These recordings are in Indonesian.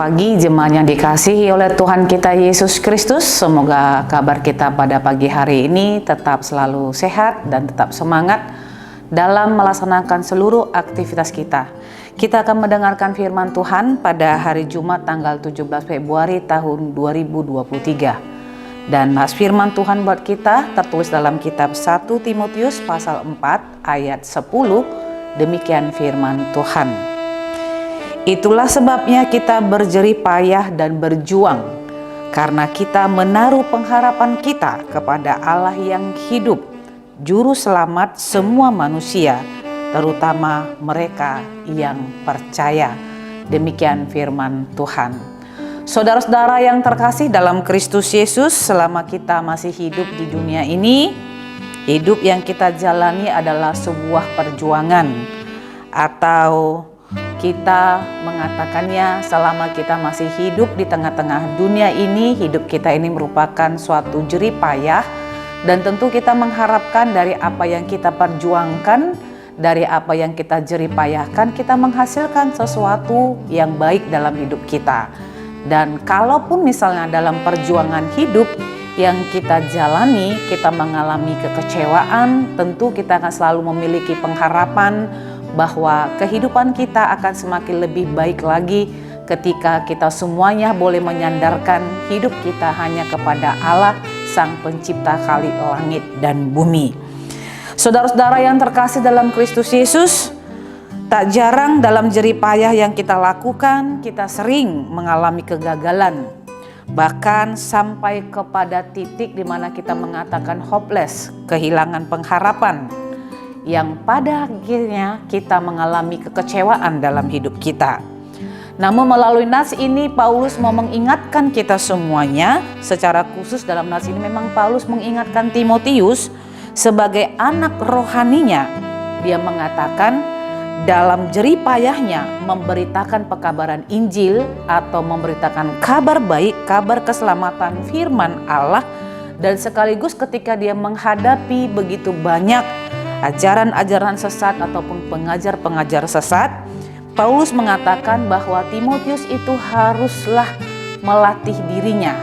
pagi jemaat yang dikasihi oleh Tuhan kita Yesus Kristus. Semoga kabar kita pada pagi hari ini tetap selalu sehat dan tetap semangat dalam melaksanakan seluruh aktivitas kita. Kita akan mendengarkan firman Tuhan pada hari Jumat tanggal 17 Februari tahun 2023. Dan mas firman Tuhan buat kita tertulis dalam kitab 1 Timotius pasal 4 ayat 10. Demikian firman Tuhan. Itulah sebabnya kita berjerih payah dan berjuang, karena kita menaruh pengharapan kita kepada Allah yang hidup, Juru Selamat semua manusia, terutama mereka yang percaya. Demikian firman Tuhan. Saudara-saudara yang terkasih dalam Kristus Yesus, selama kita masih hidup di dunia ini, hidup yang kita jalani adalah sebuah perjuangan, atau kita mengatakannya selama kita masih hidup di tengah-tengah dunia ini, hidup kita ini merupakan suatu jerih payah, dan tentu kita mengharapkan dari apa yang kita perjuangkan, dari apa yang kita jerih payahkan, kita menghasilkan sesuatu yang baik dalam hidup kita. Dan kalaupun misalnya dalam perjuangan hidup yang kita jalani, kita mengalami kekecewaan, tentu kita akan selalu memiliki pengharapan bahwa kehidupan kita akan semakin lebih baik lagi ketika kita semuanya boleh menyandarkan hidup kita hanya kepada Allah, Sang Pencipta Khalik langit dan bumi. Saudara-saudara yang terkasih dalam Kristus Yesus, tak jarang dalam jerih payah yang kita lakukan, kita sering mengalami kegagalan. Bahkan sampai kepada titik di mana kita mengatakan hopeless, kehilangan pengharapan, yang pada akhirnya kita mengalami kekecewaan dalam hidup kita. Namun melalui nas ini Paulus mau mengingatkan kita semuanya, secara khusus dalam nas ini memang Paulus mengingatkan Timotius sebagai anak rohaninya. Dia mengatakan dalam jerih payahnya memberitakan pekabaran Injil atau memberitakan kabar baik, kabar keselamatan firman Allah, dan sekaligus ketika dia menghadapi begitu banyak ajaran-ajaran sesat ataupun pengajar-pengajar sesat, Paulus mengatakan bahwa Timotius itu haruslah melatih dirinya,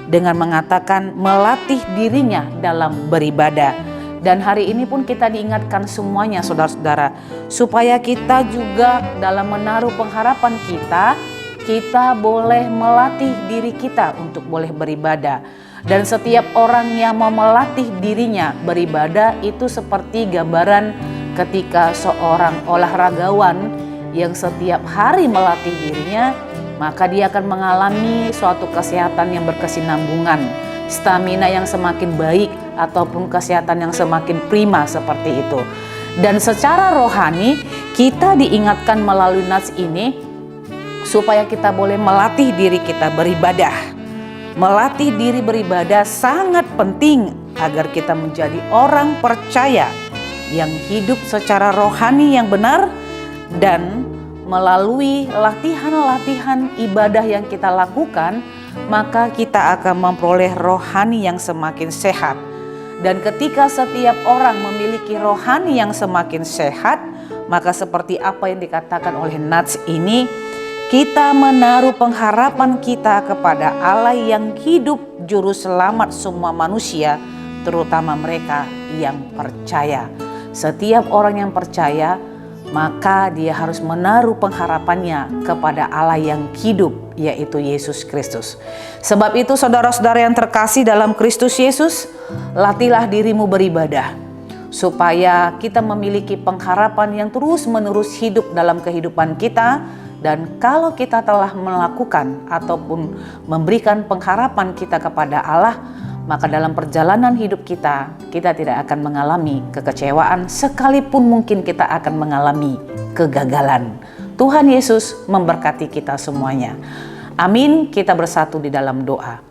dengan mengatakan melatih dirinya dalam beribadah. Dan hari ini pun kita diingatkan semuanya saudara-saudara, supaya kita juga dalam menaruh pengharapan kita boleh melatih diri kita untuk boleh beribadah. Dan setiap orang yang mau melatih dirinya beribadah itu seperti gambaran ketika seorang olahragawan yang setiap hari melatih dirinya, maka dia akan mengalami suatu kesehatan yang berkesinambungan, stamina yang semakin baik, ataupun kesehatan yang semakin prima seperti itu. Dan secara rohani kita diingatkan melalui nas ini supaya kita boleh melatih diri kita beribadah. Melatih diri beribadah sangat penting agar kita menjadi orang percaya yang hidup secara rohani yang benar, dan melalui latihan-latihan ibadah yang kita lakukan, maka kita akan memperoleh rohani yang semakin sehat. Dan ketika setiap orang memiliki rohani yang semakin sehat, maka seperti apa yang dikatakan oleh nats ini, kita menaruh pengharapan kita kepada Allah yang hidup, Juru Selamat semua manusia, terutama mereka yang percaya. Setiap orang yang percaya, maka dia harus menaruh pengharapannya kepada Allah yang hidup, yaitu Yesus Kristus. Sebab itu saudara-saudara yang terkasih dalam Kristus Yesus, latihlah dirimu beribadah, supaya kita memiliki pengharapan yang terus-menerus hidup dalam kehidupan kita. Dan kalau kita telah melakukan ataupun memberikan pengharapan kita kepada Allah, maka dalam perjalanan hidup kita tidak akan mengalami kekecewaan, sekalipun mungkin kita akan mengalami kegagalan. Tuhan Yesus memberkati kita semuanya. Amin. Kita bersatu di dalam doa.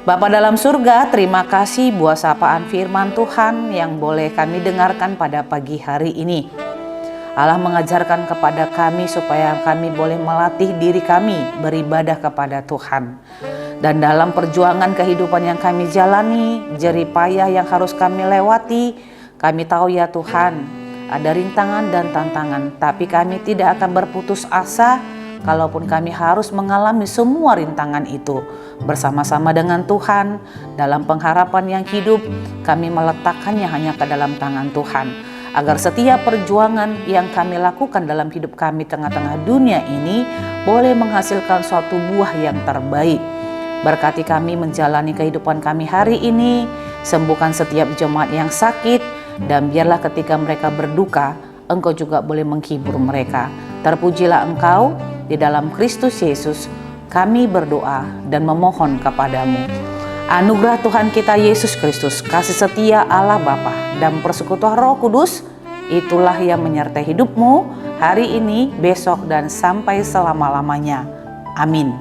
Bapa dalam surga, terima kasih buat sapaan firman Tuhan yang boleh kami dengarkan pada pagi hari ini. Allah mengajarkan kepada kami supaya kami boleh melatih diri kami beribadah kepada Tuhan. Dan dalam perjuangan kehidupan yang kami jalani, jerih payah yang harus kami lewati, kami tahu ya Tuhan, ada rintangan dan tantangan, tapi kami tidak akan berputus asa kalaupun kami harus mengalami semua rintangan itu bersama-sama dengan Tuhan dalam pengharapan yang hidup, kami meletakkannya hanya ke dalam tangan Tuhan, agar setiap perjuangan yang kami lakukan dalam hidup kami tengah-tengah dunia ini boleh menghasilkan suatu buah yang terbaik. Berkati kami menjalani kehidupan kami hari ini, sembuhkan setiap jemaat yang sakit, dan biarlah ketika mereka berduka, Engkau juga boleh menghibur mereka. Terpujilah Engkau. Di dalam Kristus Yesus kami berdoa dan memohon kepadamu. Anugerah Tuhan kita Yesus Kristus, kasih setia Allah Bapa, dan persekutuan Roh Kudus, itulah yang menyertai hidupmu hari ini, besok, dan sampai selama-lamanya. Amin.